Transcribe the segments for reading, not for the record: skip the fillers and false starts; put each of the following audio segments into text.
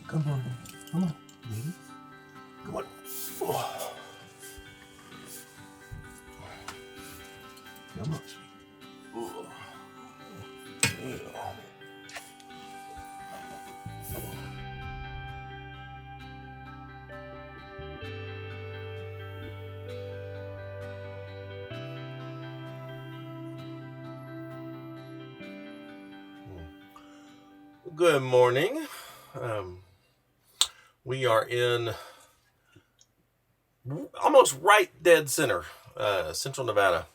Come on, baby. Come on. Oh. Come on. Oh. Yeah. Good morning. We are in almost right dead center, Central Nevada.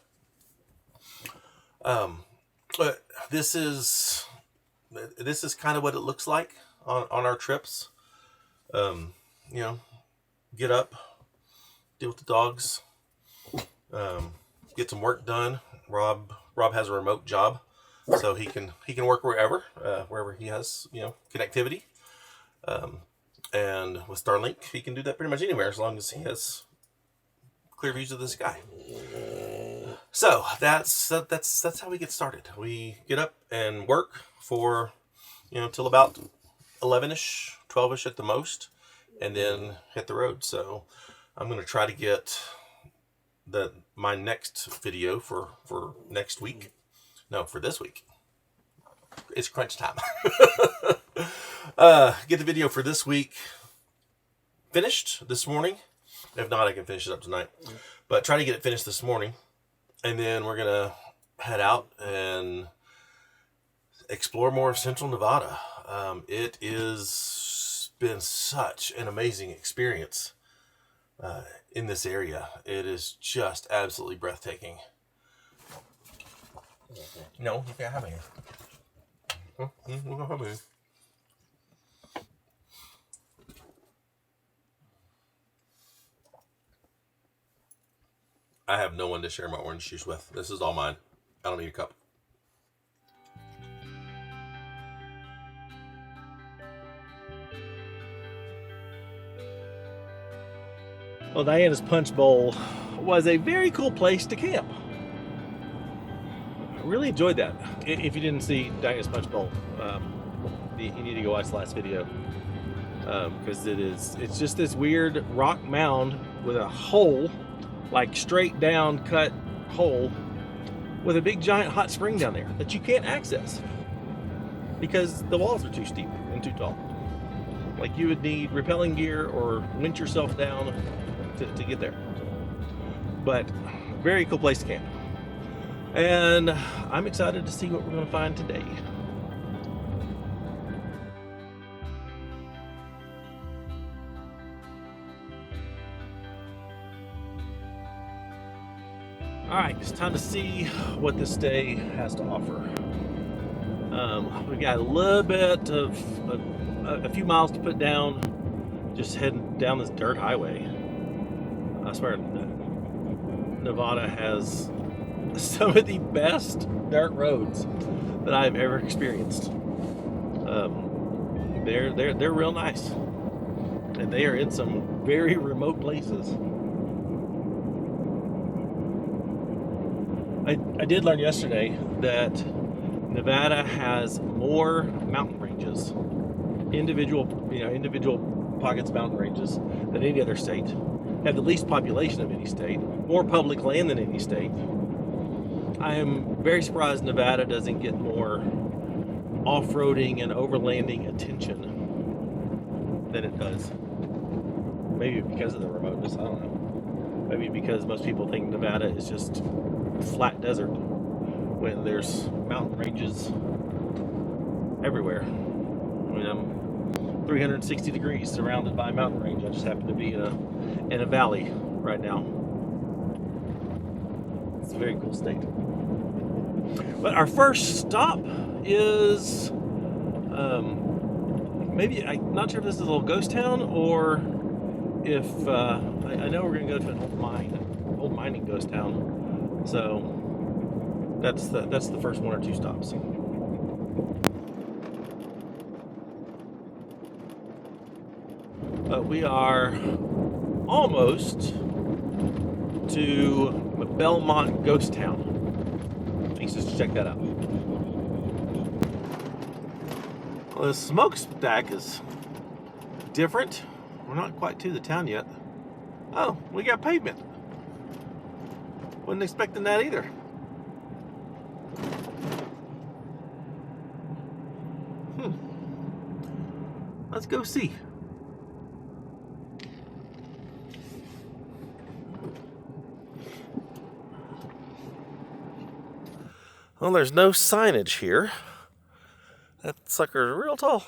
But this is kind of what it looks like on our trips. Get up, deal with the dogs, get some work done. Rob has a remote job, so he can work wherever he has connectivity. And with Starlink, he can do that pretty much anywhere as long as he has clear views of the sky. So that's how we get started. We get up and work for till about 11ish, 12ish at the most, and then hit the road. So I'm going to try to get my next video for next week. No, for this week. It's crunch time. Get the video for this week finished this morning. If not, I can finish it up tonight. But try to get it finished this morning. And then we're going to head out and explore more of Central Nevada. It has been such an amazing experience in this area. It is just absolutely breathtaking. No, you can't have it here. You can't have it here. I have no one to share my orange juice with. This is all mine. I don't need a cup. Well, Diana's Punch Bowl was a very cool place to camp. I really enjoyed that. If you didn't see Diana's Punch Bowl, you need to go watch the last video. Because it's just this weird rock mound with a hole, like straight down cut hole, with a big giant hot spring down there that you can't access because the walls are too steep and too tall. Like you would need rappelling gear or winch yourself down to get there. But very cool place to camp. And I'm excited to see what we're going to find today. Alright, it's time to see what this day has to offer. We've got a little bit of a few miles to put down, just heading down this dirt highway. I swear, Nevada has some of the best dirt roads that I've ever experienced. They're real nice, and they are in some very remote places. I did learn yesterday that Nevada has more mountain ranges, individual pockets of mountain ranges than any other state. Have the least population of any state, more public land than any state. I am very surprised Nevada doesn't get more off-roading and overlanding attention than it does. Maybe because of the remoteness, I don't know. Maybe because most people think Nevada is just flat desert when there's mountain ranges everywhere. I mean, I'm 360 degrees surrounded by a mountain range. I just happen to be in a valley right now. It's a very cool state. But our first stop is maybe, I'm not sure if this is a little ghost town or if I know we're going to go to an old mining ghost town. So that's the first one or two stops. We are almost to Belmont Ghost Town. Let's just check that out. Well, the smokestack is different. We're not quite to the town yet. Oh, we got pavement. Wasn't expecting that either. Let's go see. Well, there's no signage here. That sucker's real tall.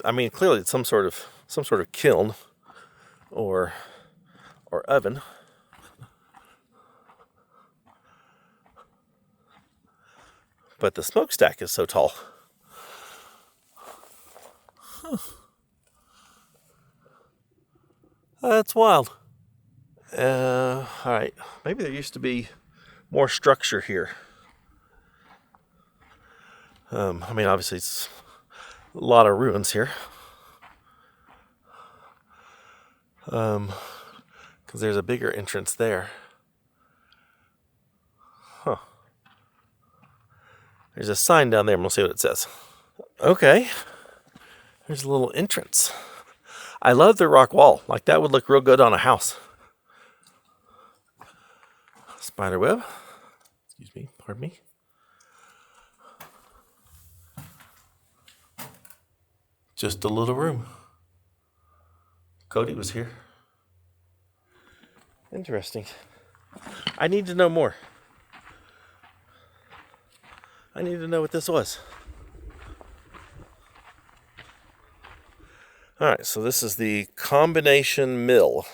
I mean, clearly it's some sort of kiln or oven. But the smokestack is so tall. Huh. That's wild. All right, maybe there used to be more structure here. I mean, obviously it's a lot of ruins here. Because there's a bigger entrance there. Huh. There's a sign down there, and we'll see what it says. Okay. There's a little entrance. I love the rock wall. Like, that would look real good on a house. Spider web. Excuse me, pardon me. Just a little room. Cody was here. Interesting. I need to know more. I need to know what this was. All right, so this is the Combination Mill,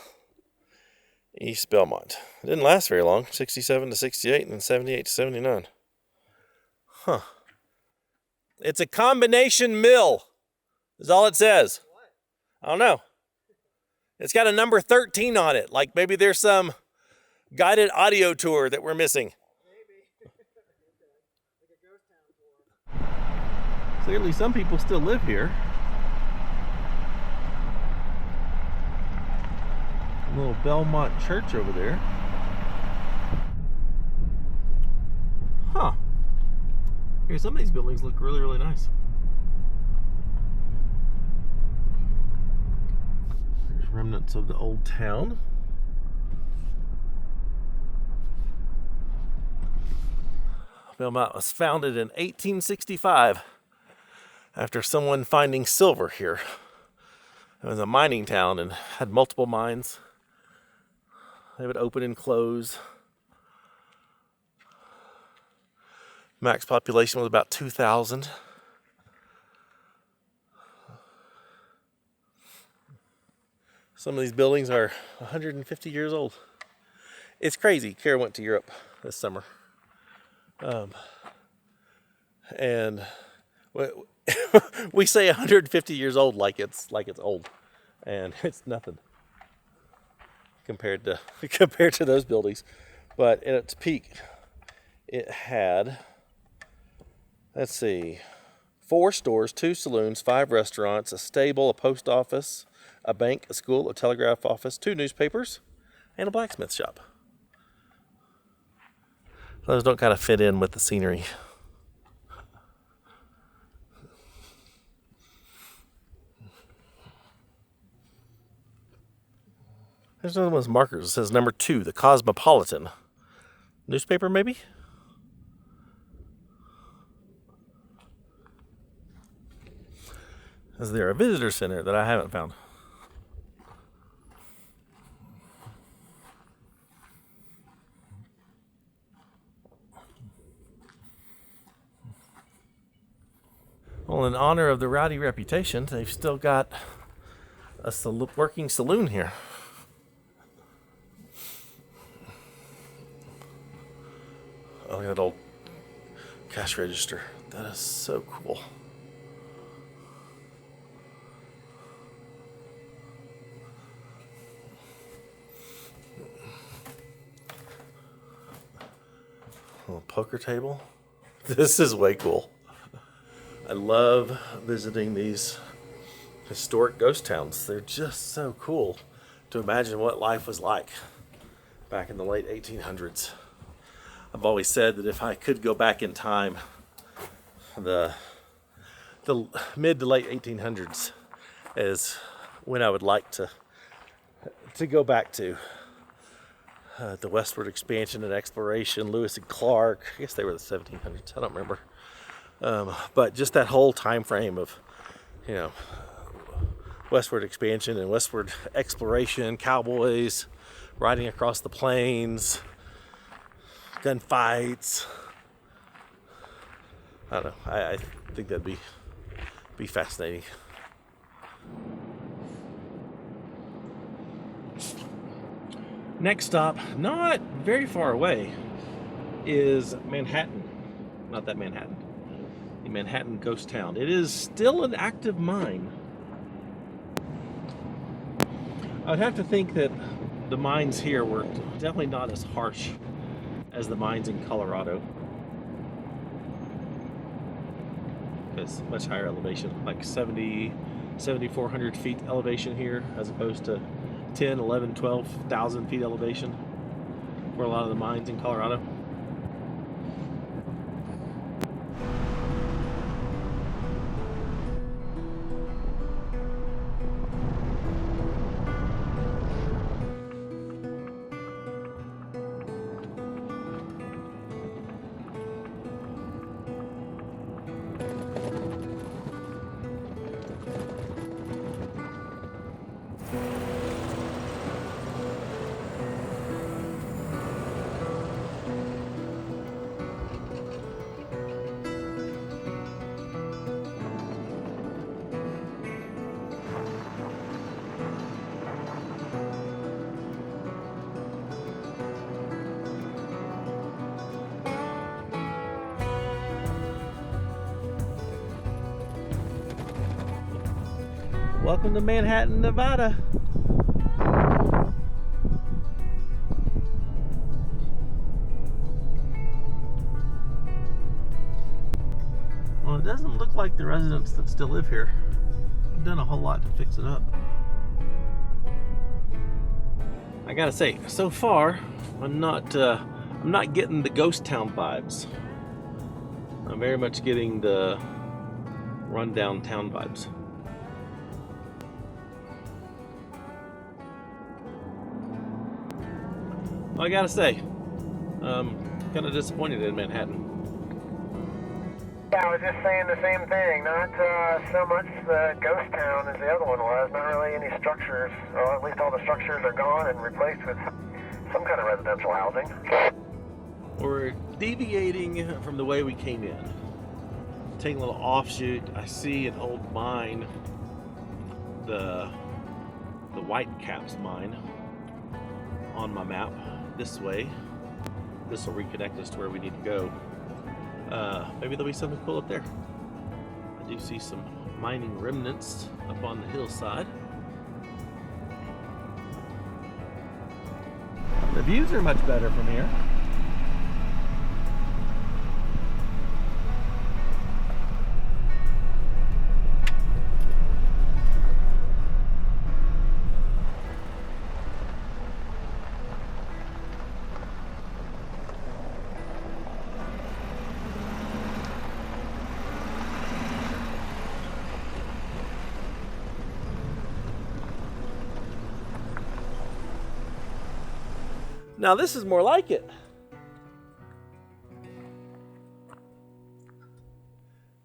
East Belmont. It didn't last very long, 67 to 68 and then 78 to 79. Huh. It's a combination mill, is all it says. What? I don't know. It's got a number 13 on it, like maybe there's some guided audio tour that we're missing. Maybe. Like a ghost town tour. Clearly some people still live here. A little Belmont church over there. Huh. Okay, some of these buildings look really, really nice. There's remnants of the old town. Belmont was founded in 1865 after someone finding silver here. It was a mining town and had multiple mines. They would open and close. Max population was about 2,000. Some of these buildings are 150 years old. It's crazy. Kara went to Europe this summer. And we say 150 years old like it's old. And it's nothing compared to those buildings. But at its peak, it had, let's see, 4 stores, 2 saloons, 5 restaurants, a stable, a post office, a bank, a school, a telegraph office, 2 newspapers, and a blacksmith shop. Those don't kind of fit in with the scenery. There's another one with markers. It says number 2, the Cosmopolitan. Newspaper, maybe? Is there a visitor center that I haven't found? Well, in honor of the rowdy reputation, they've still got a working saloon here. Oh, look at that old cash register. That is so cool. A little poker table. This is way cool. I love visiting these historic ghost towns. They're just so cool to imagine what life was like back in the late 1800s. I've always said that if I could go back in time, the mid to late 1800s is when I would like to go back to. The westward expansion and exploration, Lewis and Clark. I guess they were the 1700s. I don't remember. But just that whole time frame of, westward expansion and westward exploration, cowboys riding across the plains, gunfights. I don't know. I think that'd be fascinating. Next stop, not very far away, is Manhattan. Not that Manhattan. The Manhattan ghost town. It is still an active mine. I'd have to think that the mines here were definitely not as harsh as the mines in Colorado. It's much higher elevation, like 7,400 feet elevation here, as opposed to 10, 11, 12,000 feet elevation for a lot of the mines in Colorado. Welcome to Manhattan, Nevada. Well, it doesn't look like the residents that still live here have done a whole lot to fix it up. I gotta say, so far, I'm not getting the ghost town vibes. I'm very much getting the rundown town vibes. I gotta say, kind of disappointed in Manhattan. Yeah, I was just saying the same thing. Not so much the ghost town as the other one was. Not really any structures. Or at least all the structures are gone and replaced with some kind of residential housing. We're deviating from the way we came in. Taking a little offshoot, I see an old mine, the White Caps mine, on my map. This way. This will reconnect us to where we need to go. Maybe there'll be something cool up there. I do see some mining remnants up on the hillside. The views are much better from here. Now this is more like it.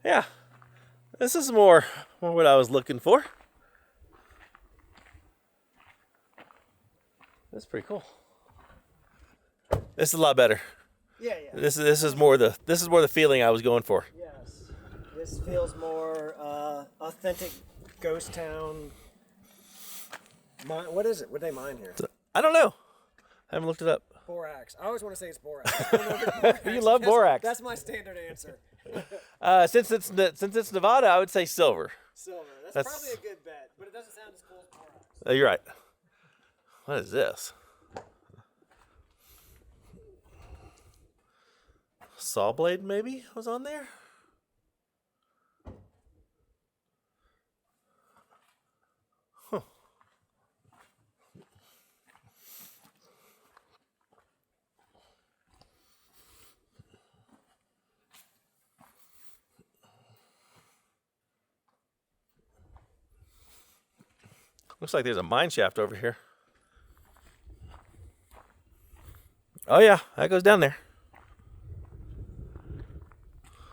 Yeah, this is more what I was looking for. That's pretty cool. This is a lot better. Yeah. This is more the feeling I was going for. Yes. This feels more authentic ghost town. What is it? What do they mine here? I don't know. I haven't looked it up. Borax. I always want to say it's borax. I don't know if it's borax. You love borax. That's my standard answer. Since it's Nevada, I would say silver. Silver. That's probably a good bet, but it doesn't sound as cool as borax. You're right. What is this? Saw blade maybe was on there? Huh. Looks like there's a mine shaft over here. Oh yeah, that goes down there.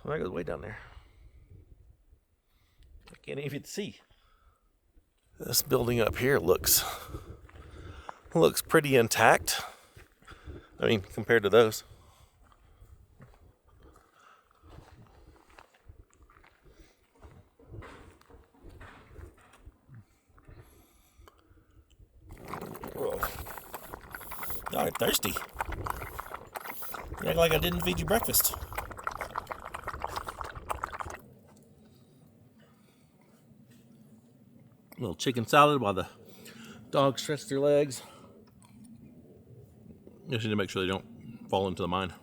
Well, that goes way down there. I can't even see. This building up here looks pretty intact. I mean, compared to those. Whoa. Y'all are thirsty. You act like I didn't feed you breakfast. A little chicken salad while the dogs stretch their legs. Just need to make sure they don't fall into the mine.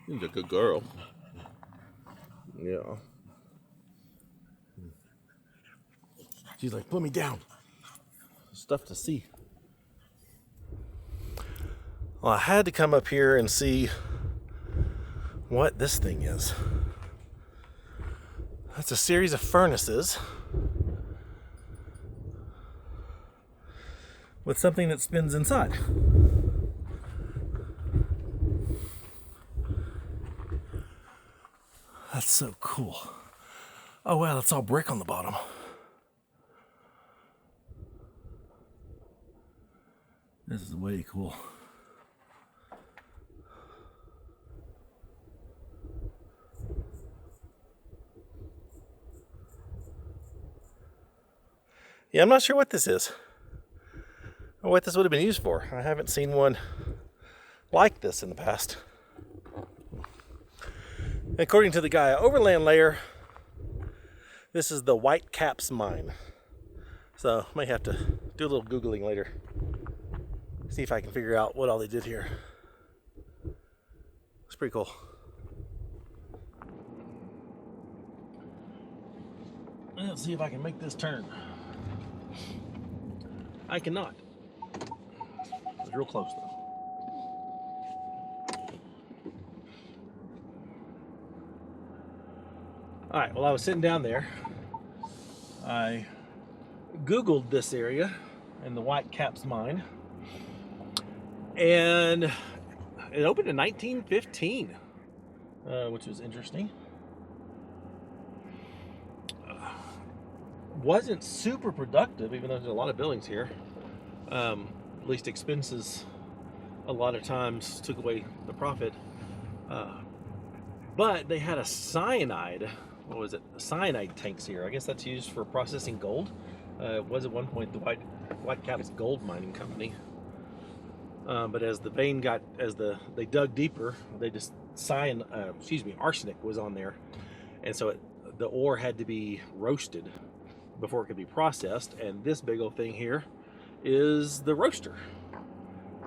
She's a good girl. Yeah. She's like, put me down. Stuff to see. Well, I had to come up here and see what this thing is. That's a series of furnaces with something that spins inside. That's so cool. Oh wow, it's all brick on the bottom. This is way cool. Yeah, I'm not sure what this is or what this would have been used for. I haven't seen one like this in the past. According to the guy at Overland layer, this is the White Caps mine. So I may have to do a little Googling later. See if I can figure out what all they did here. It's pretty cool. Let's see if I can make this turn. I cannot. It's real close though. Alright, well I was sitting down there. I Googled this area and the White Caps mine. And it opened in 1915, which was interesting. Wasn't super productive, even though there's a lot of buildings here. At least expenses a lot of times took away the profit. But they had a cyanide, what was it? Cyanide tanks here. I guess that's used for processing gold. It was at one point the White Caps gold mining company. But as the vein they dug deeper, they just arsenic was on there, and so the ore had to be roasted before it could be processed. And this big old thing here is the roaster.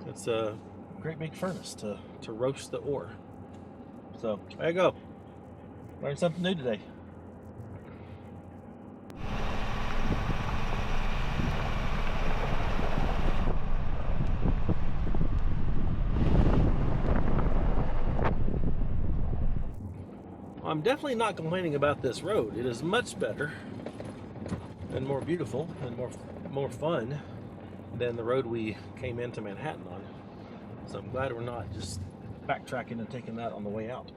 It's a great big furnace to roast the ore. So there you go. Learned something new today. I'm definitely not complaining about this road. It is much better and more beautiful and more fun than the road we came into Manhattan on. So I'm glad we're not just backtracking and taking that on the way out.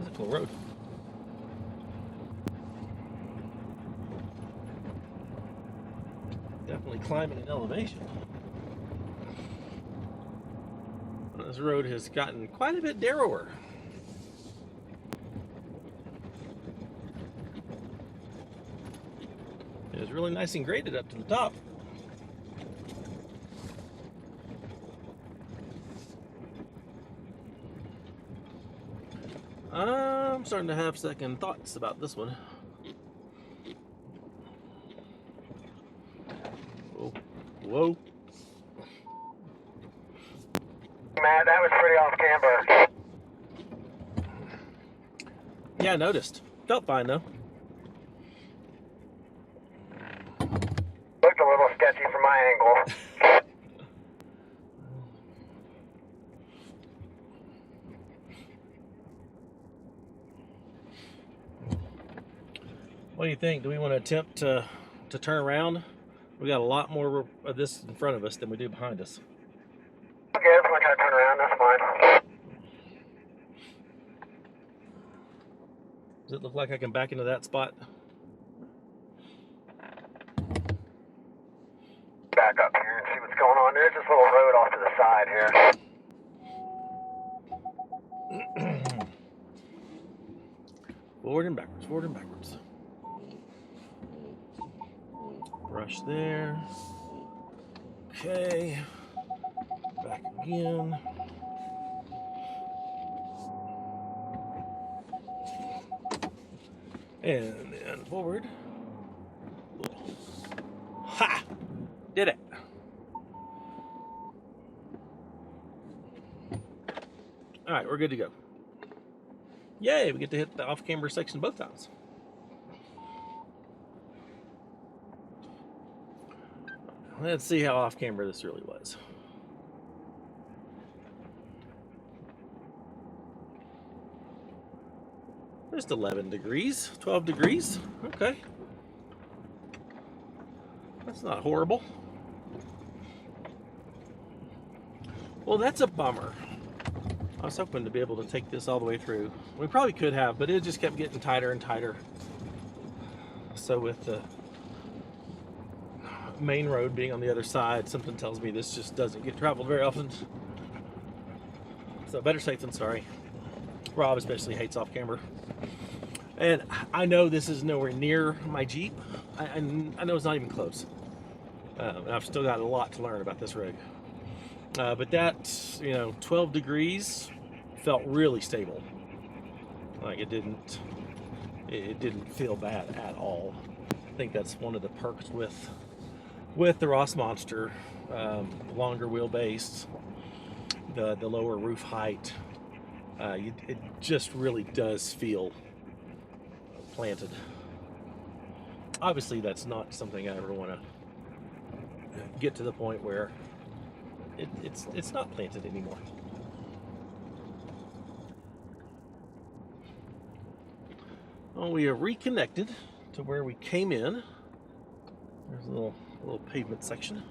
It's a cool road. Definitely climbing in elevation. This road has gotten quite a bit narrower. It was really nice and graded up to the top. I'm starting to have second thoughts about this one. Whoa. Whoa. Matt, that was pretty off camber. Yeah, I noticed. Felt fine though. Looked a little sketchy from my angle. What do you think? Do we want to attempt to turn around? We got a lot more of this in front of us than we do behind us. Okay, if I gotta turn around, that's fine. Does it look like I can back into that spot? Back up here and see what's going on. There's this little road off to the side here. Forward and backwards, forward and backwards. Brush there. Okay. Back again. And then forward. Ha! Did it. All right, we're good to go. Yay, we get to hit the off-camber section both times. Let's see how off-camber this really was. Just 11 degrees, 12 degrees. Okay. That's not horrible. Well, that's a bummer. I was hoping to be able to take this all the way through. We probably could have, but it just kept getting tighter and tighter. So with the main road being on the other side, something tells me this just doesn't get traveled very often. So better safe than sorry. Rob especially hates off-camber. And I know this is nowhere near my Jeep. I know it's not even close. And I've still got a lot to learn about this rig. But that, 12 degrees felt really stable. Like it didn't feel bad at all. I think that's one of the perks with the Rossmonster, longer wheelbase, the lower roof height. It just really does feel planted. Obviously, that's not something I ever want to get to the point where it's not planted anymore. Well, we are reconnected to where we came in. There's a little pavement section.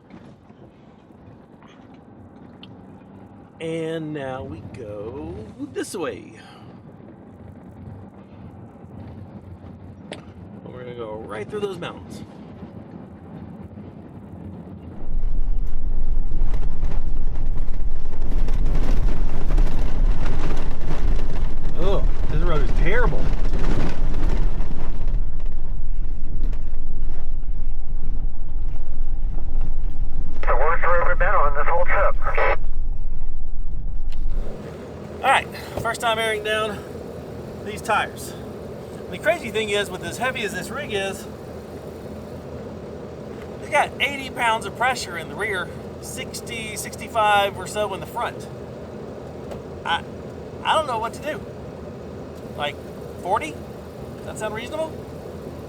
And now we go this way. We're gonna go right through those mountains. Oh, this road is terrible. It's the worst road we've been on this whole trip. Alright, first time airing down these tires. And the crazy thing is, with as heavy as this rig is, it's got 80 pounds of pressure in the rear, 60, 65 or so in the front. I don't know what to do. Like 40? Does that sound reasonable?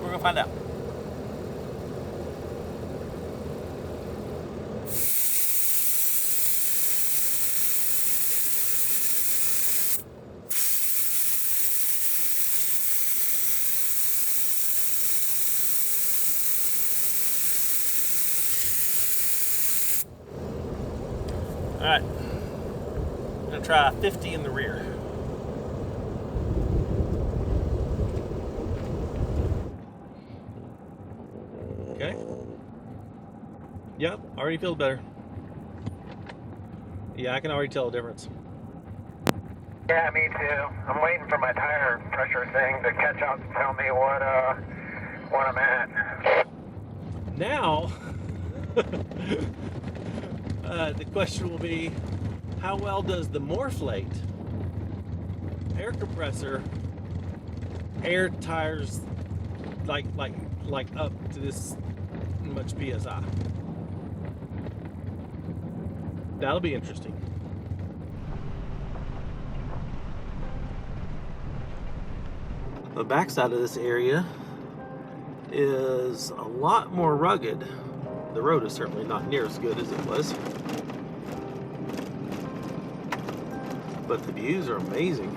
We're gonna find out. All right, I'm gonna try 50 in the rear. Okay. Yep, already feels better. Yeah, I can already tell a difference. Yeah, me too. I'm waiting for my tire pressure thing to catch up and tell me what I'm at. Now, the question will be, how well does the Morphlate air compressor air tires like up to this much PSI? That'll be interesting. The backside of this area is a lot more rugged. The road is certainly not near as good as it was, but the views are amazing.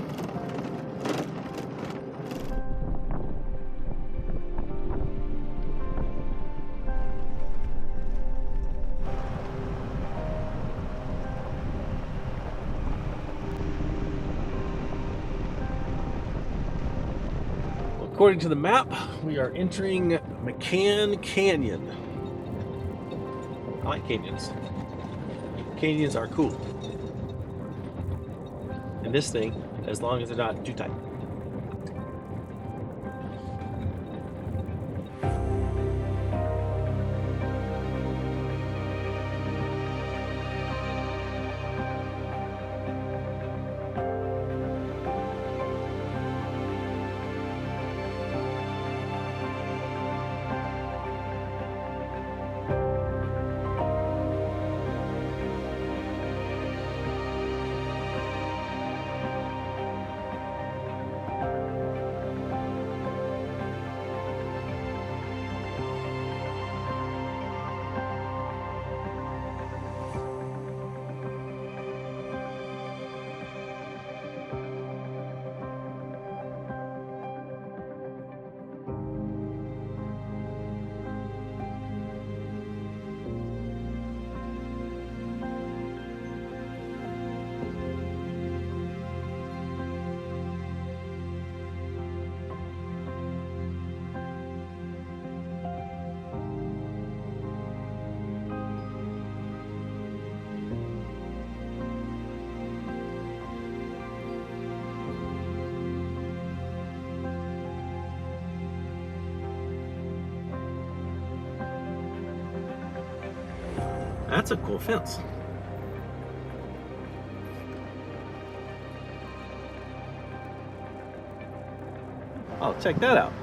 According to the map, we are entering McCann Canyon. I like canyons. Canyons are cool. And this thing, as long as they're not too tight. That's a cool fence. Oh, check that out.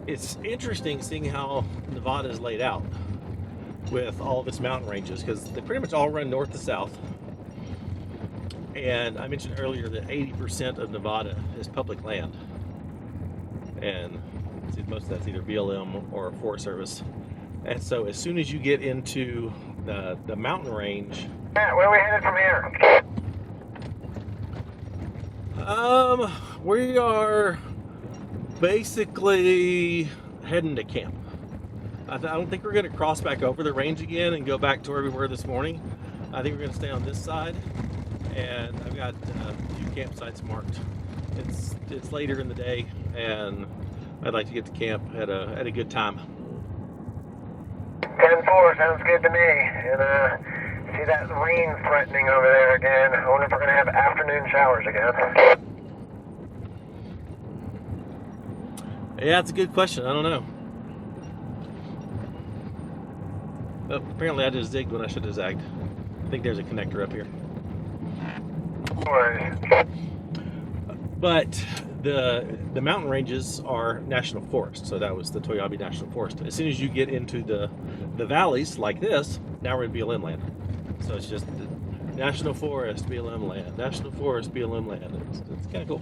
It's interesting seeing how Nevada is laid out with all of its mountain ranges, because they pretty much all run north to south. And I mentioned earlier that 80% of Nevada is public land, and most of that's either BLM or Forest Service. And so as soon as you get into the mountain range, Matt, where are we headed from here? we are basically heading to camp. I don't think we're going to cross back over the range again and go back to where we were this morning. I think we're going to stay on this side, and I've got a few campsites marked. It's later in the day, and I'd like to get to camp at a good time. 10-4 sounds good to me. And see that rain threatening over there again. I wonder if we're going to have afternoon showers again. Yeah, that's a good question. I don't know. Oh, apparently I just zigged when I should have zagged. I think there's a connector up here. But the mountain ranges are national forest, so that was the Toyabe National Forest. As soon as you get into the valleys like this, now we're in BLM land. So it's just national forest, BLM land, national forest, BLM land. It's kind of cool.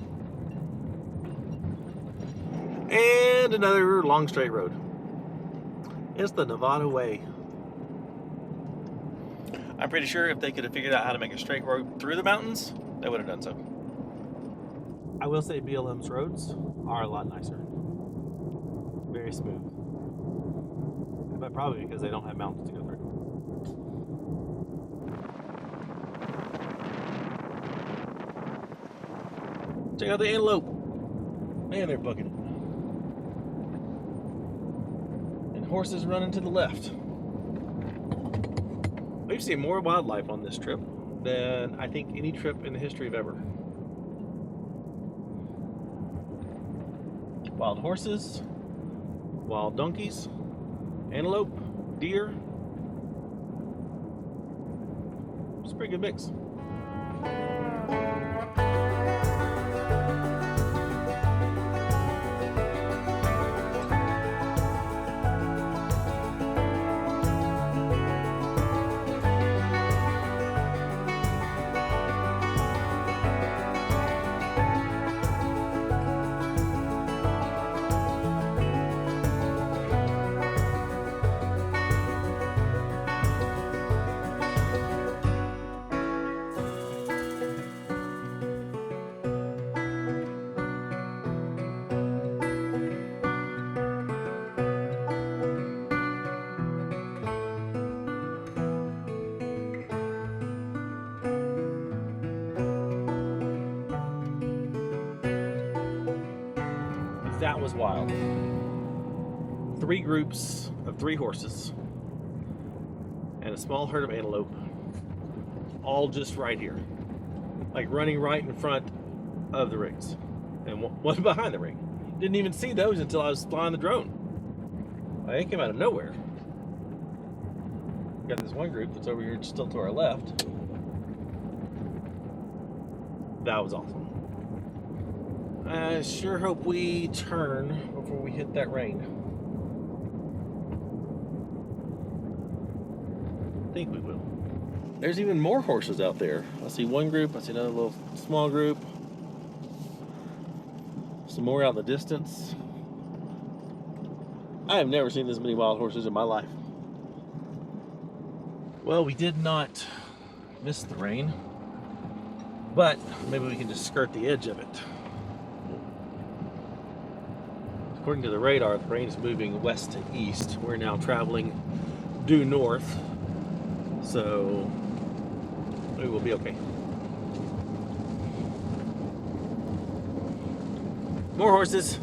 And another long straight road. It's the Nevada way. I'm pretty sure if they could have figured out how to make a straight road through the mountains, they would have done so. I will say BLM's roads are a lot nicer. Very smooth. But probably because they don't have mountains to go through. Check out the antelope. Man, they're bucking. And horses running to the left. We've seen more wildlife on this trip than I think any trip in the history of ever. Wild horses, wild donkeys, antelope, deer. It's a pretty good mix. That was wild. 3 groups of 3 horses and a small herd of antelope, all just right here, like running right in front of the rings, and one behind the ring. Didn't even see those until I was flying the drone. They came out of nowhere. Got this one group that's over here still to our left. That was awesome. I sure hope we turn before we hit that rain. I think we will. There's even more horses out there. I see one group, I see another little small group. Some more out in the distance. I have never seen this many wild horses in my life. Well, we did not miss the rain, but maybe we can just skirt the edge of it. According to the radar, the rain is moving west to east. We're now traveling due north, so we will be okay. More horses.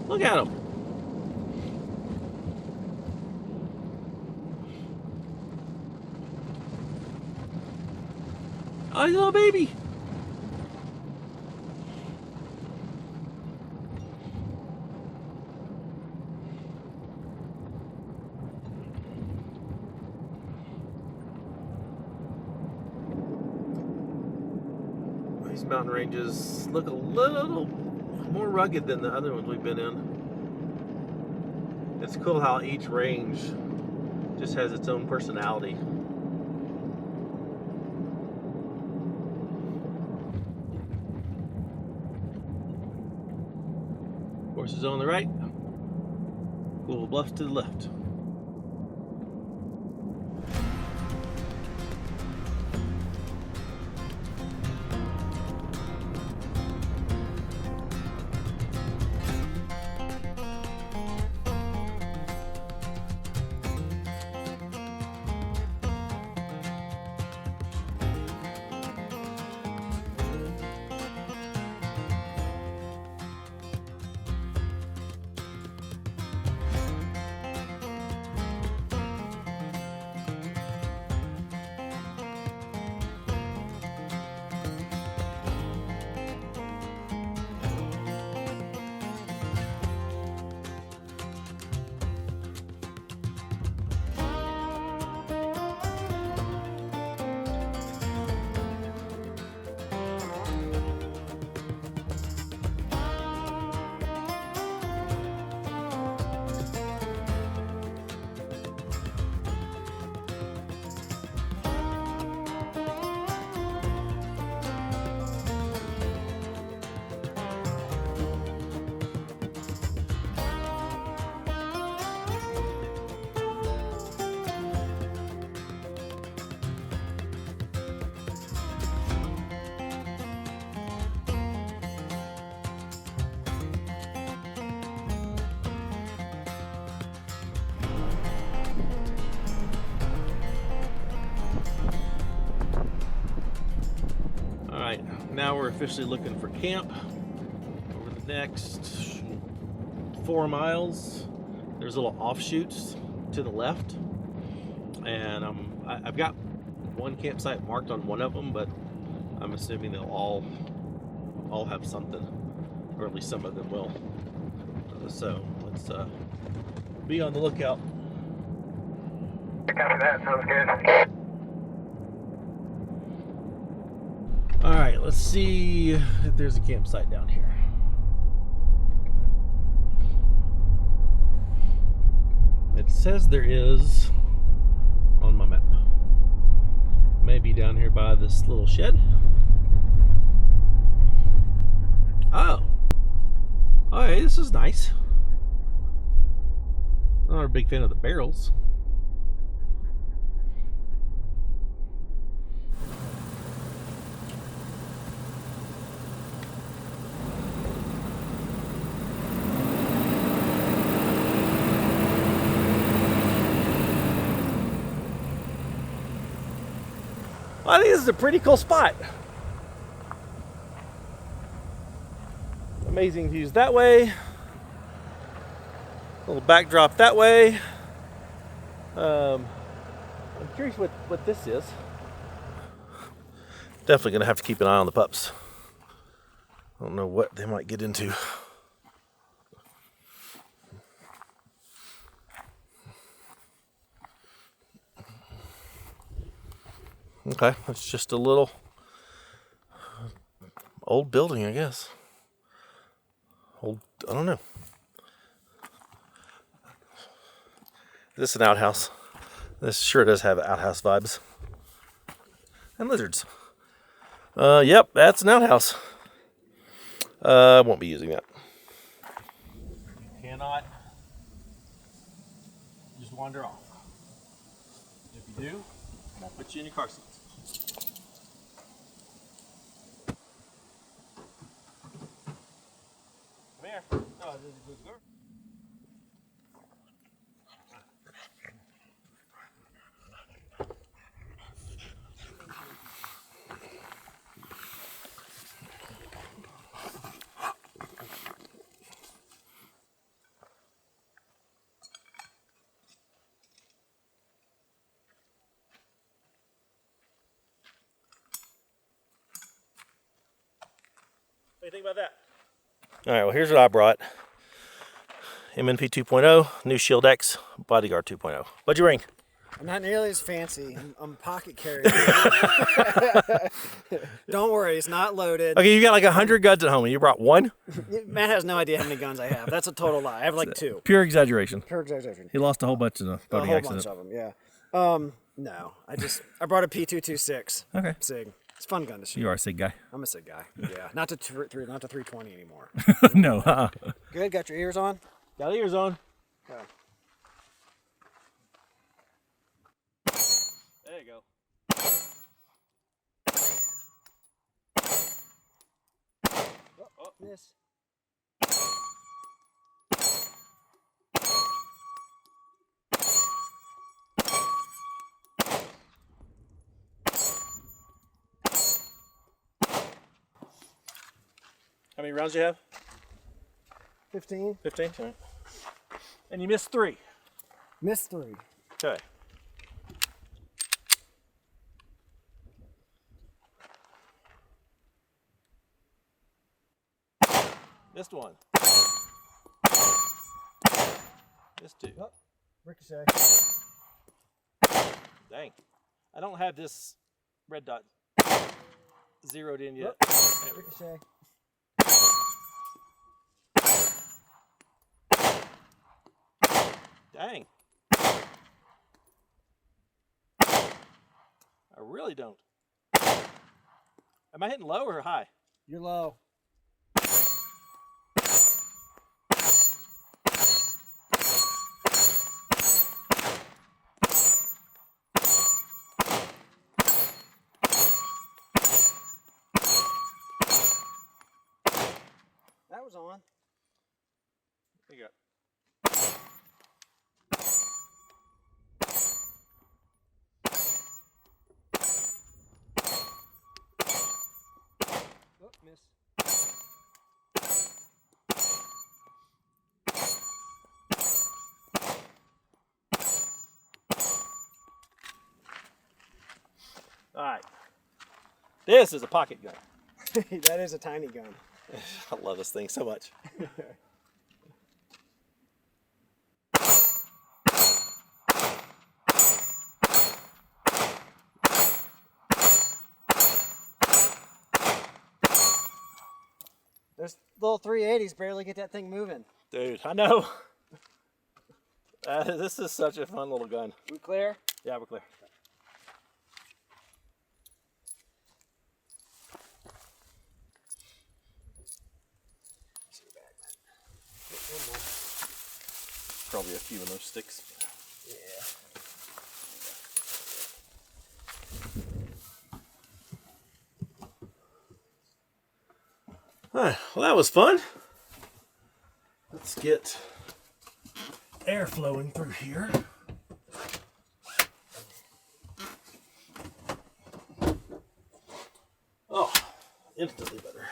Look at them. Oh, he's a little baby. These mountain ranges look a little more rugged than the other ones we've been in. It's cool how each range just has its own personality. Horses on the right, Cool Bluff to the left. Now we're officially looking for camp. Over the next 4 miles, there's little offshoots to the left, and I've got one campsite marked on one of them, but I'm assuming they'll all have something, or at least some of them will. So let's be on the lookout. Copy that, sounds good. All right, let's see if there's a campsite down here. It says there is on my map. Maybe down here by this little shed. Oh. Okay, this is nice. I'm not a big fan of the barrels. I think this is a pretty cool spot. Amazing views that way. Little backdrop that way. I'm curious what this is. Definitely gonna have to keep an eye on the pups. I don't know what they might get into. Okay, it's just a little old building, I guess. Old, I don't know. Is this an outhouse? This sure does have outhouse vibes. And lizards. Yep, that's an outhouse. I won't be using that. Cannot just wander off. If you do, I'll put you in your car seats. Come here. Oh, this is a good girl. What do you think about that? All right, well, here's what I brought. MNP 2.0, new Shield X, Bodyguard 2.0. What'd you bring? I'm not nearly as fancy. I'm pocket carrying. Don't worry, it's not loaded. Okay, you got like 100 guns at home and you brought one? Matt has no idea how many guns I have. That's a total lie. I have like 2. Pure exaggeration. Pure exaggeration. He lost a whole bunch in a A boating whole accident. bunch of them, yeah. No, I brought a P226. Okay. SIG. It's a fun gun to shoot. You are a SIG guy. I'm a SIG guy. Yeah, not to 320 anymore. No, Good. Got your ears on. Got ears on. Okay. There you go. Oh, miss. How many rounds do you have? 15. 15. All right. And you missed 3. Missed 3. Okay. Missed 1. Missed 2. Oh, ricochet. Dang. I don't have this red dot zeroed in yet. Oh, There we go. ricochet. Dang. I really don't. Am I hitting low or high? You're low. That was on. What you got? Oh, miss. All right. This is a pocket gun. That is a tiny gun. I love this thing so much. Those little 380s barely get that thing moving. Dude, I know. This is such a fun little gun. We clear? Yeah, we're clear. Probably a few of those sticks. Yeah. All right, well, that was fun. Let's get air flowing through here. Oh, instantly better.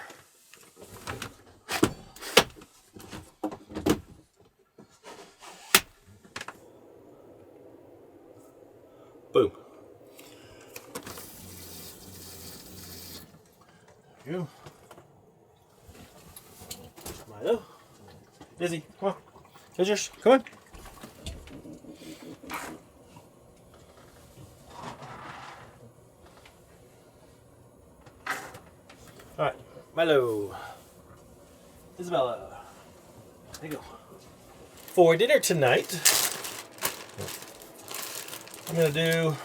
you. Milo. Izzy, come on. Here's yours. Come on. All right, Milo. Isabella. There you go. For dinner tonight, I'm gonna do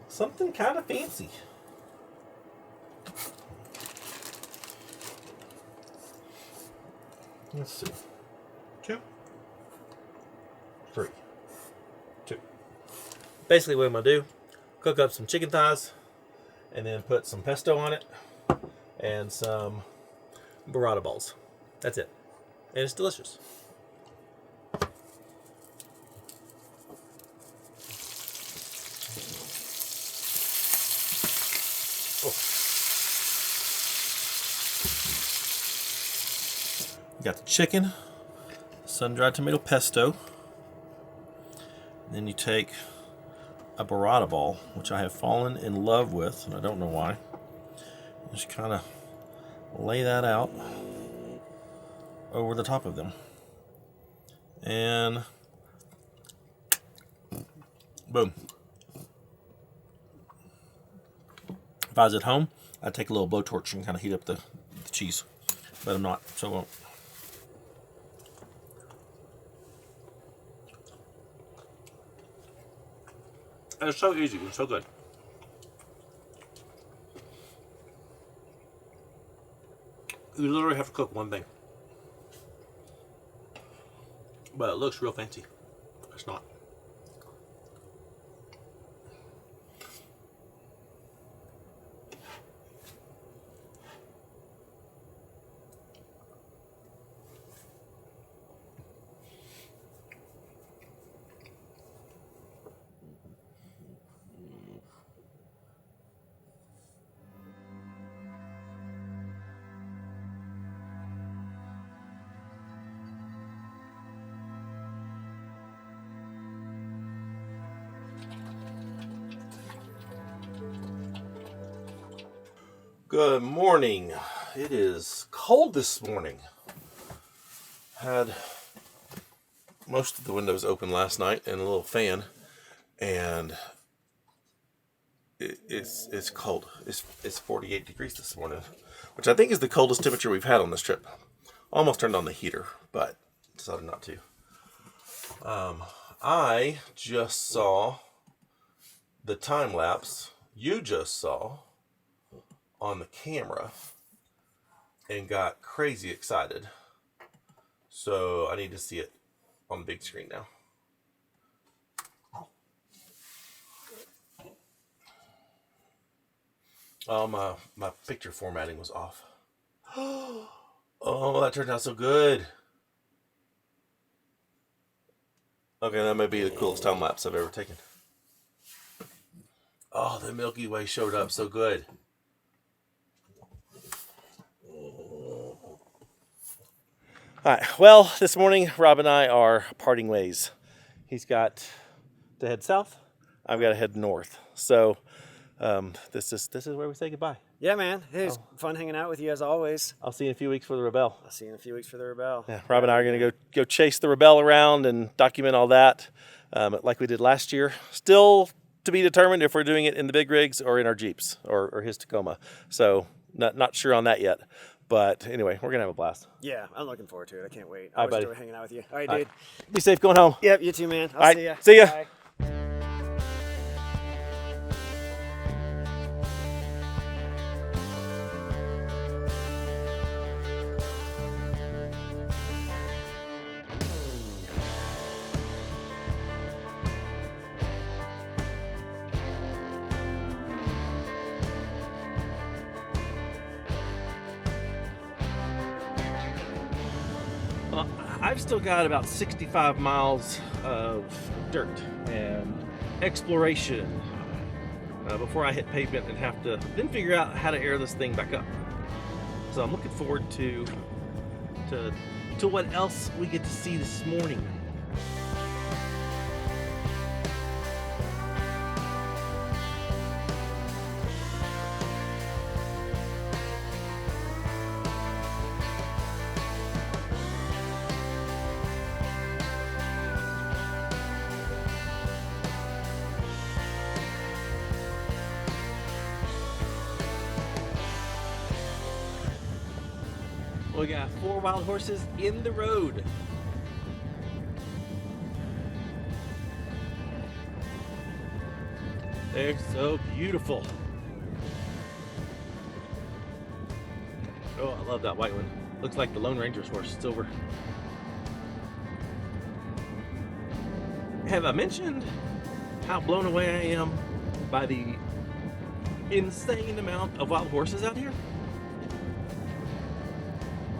something kind of fancy. Let's see. 2, 3, 2. Basically what I'm gonna do, cook up some chicken thighs and then put some pesto on it and some burrata balls. That's it. And it's delicious. Oh. You got the chicken, sun-dried tomato pesto. Then you take a burrata ball, which I have fallen in love with, and I don't know why. Just kind of lay that out over the top of them. And boom. If I was at home, I'd take a little blowtorch and kind of heat up the cheese. But I'm not, so I won't. And it's so easy and so good. You literally have to cook one thing. But it looks real fancy. It's not. Good morning. It is cold this morning. Had most of the windows open last night and a little fan, and it's cold. It's 48 degrees this morning, which I think is the coldest temperature we've had on this trip. Almost turned on the heater, but decided not to. I just saw the time lapse you just saw on the camera and got crazy excited. So I need to see it on the big screen now. Oh, my picture formatting was off. Oh, that turned out so good. Okay, that may be the coolest time lapse I've ever taken. Oh, the Milky Way showed up so good. All right, well, this morning, Rob and I are parting ways. He's got to head south. I've got to head north. So this is where we say goodbye. Yeah, man. It was fun hanging out with you as always. I'll see you in a few weeks for the Rebelle. I'll see you in a few weeks for the Rebelle. Yeah, Rob and I are going to go chase the Rebelle around and document all that like we did last year. Still to be determined if we're doing it in the big rigs or in our Jeeps or his Tacoma. So not sure on that yet. But anyway, we're going to have a blast. Yeah, I'm looking forward to it. I can't wait. All right, I always buddy. enjoy hanging out with you. All right, dude. Be safe going home. Yep, you too, man. I'll All right, see ya. see ya. Bye. I've still got about 65 miles of dirt and exploration before I hit pavement and have to then figure out how to air this thing back up. So I'm looking forward to what else we get to see this morning. We got 4 wild horses in the road. They're so beautiful. Oh, I love that white one. Looks like the Lone Ranger's horse, silver. Have I mentioned how blown away I am by the insane amount of wild horses out here?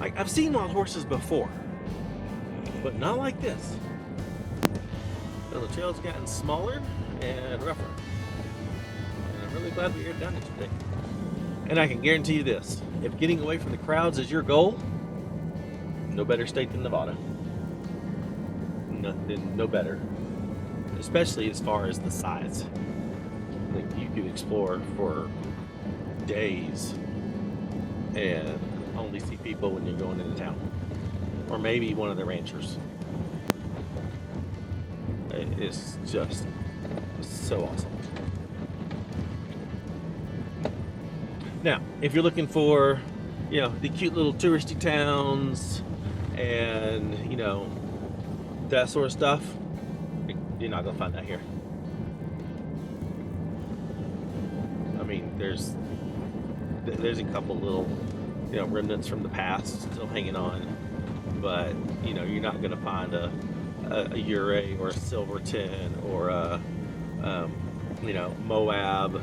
Like, I've seen wild horses before, but not like this. So the trail's gotten smaller and rougher. And I'm really glad we aired down it today. And I can guarantee you this, if getting away from the crowds is your goal, no better state than Nevada. No better. Especially as far as the size. Like, you could explore for days and only see people when you're going into town, or maybe one of the ranchers. It's just so awesome. Now, if you're looking for, you know, the cute little touristy towns and, you know, that sort of stuff, you're not gonna find that here. I mean, there's a couple little, you know, remnants from the past still hanging on, but you know, you're not gonna find a Ouray or a Silverton or a you know, Moab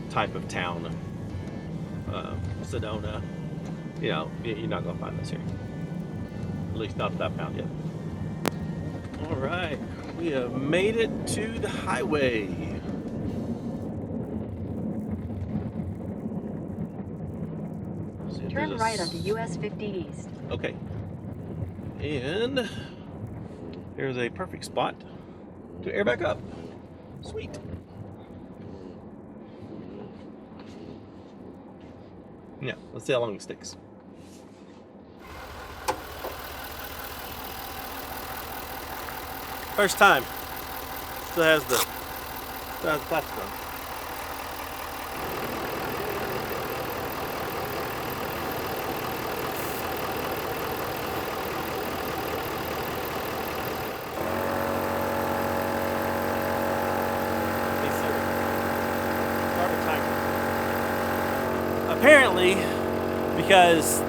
type of town, Sedona. You know, you're not gonna find this here. At least not that found yet. All right, we have made it to the highway. Turn right onto US 50 East. Okay. And there's a perfect spot to air back up. Sweet. Yeah, let's see how long it sticks. First time. Still has the plastic on. Apparently, because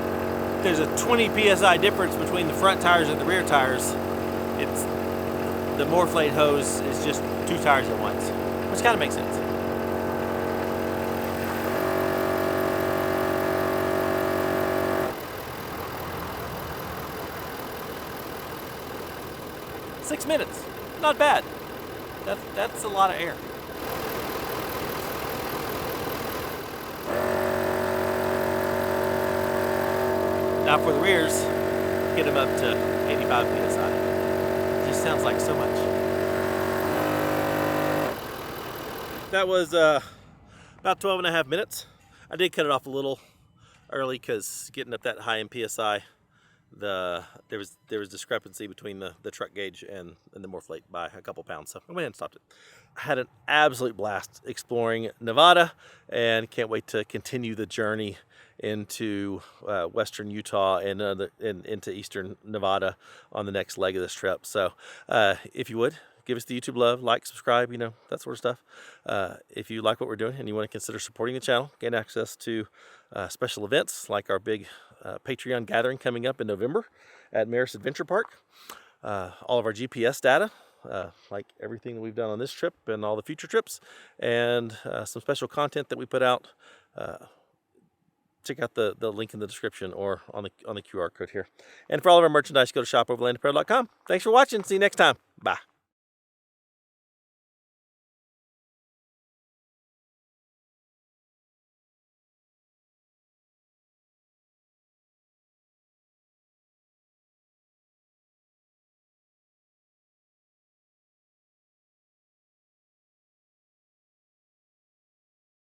there's a 20 psi difference between the front tires and the rear tires, it's the Morflate hose is just 2 tires at once, which kind of makes sense. Six minutes, not bad. That's a lot of air. Now for the rears, get them up to 85 psi. It just sounds like so much. That was about 12 and a half minutes. I did cut it off a little early because getting up that high in PSI, there was discrepancy between the truck gauge and the Morflate by a couple pounds. So I went ahead and stopped it. I had an absolute blast exploring Nevada and can't wait to continue the journey into western Utah and into eastern Nevada on the next leg of this trip. So if you would, give us the YouTube love, like, subscribe, you know, that sort of stuff. If you like what we're doing and you want to consider supporting the channel, gain access to special events like our big Patreon gathering coming up in November at Maris Adventure Park. All of our GPS data, like everything that we've done on this trip and all the future trips, and some special content that we put out. Check out the link in the description or on the QR code here. And for all of our merchandise, go to shopoverlandapparel.com. Thanks for watching. See you next time. Bye.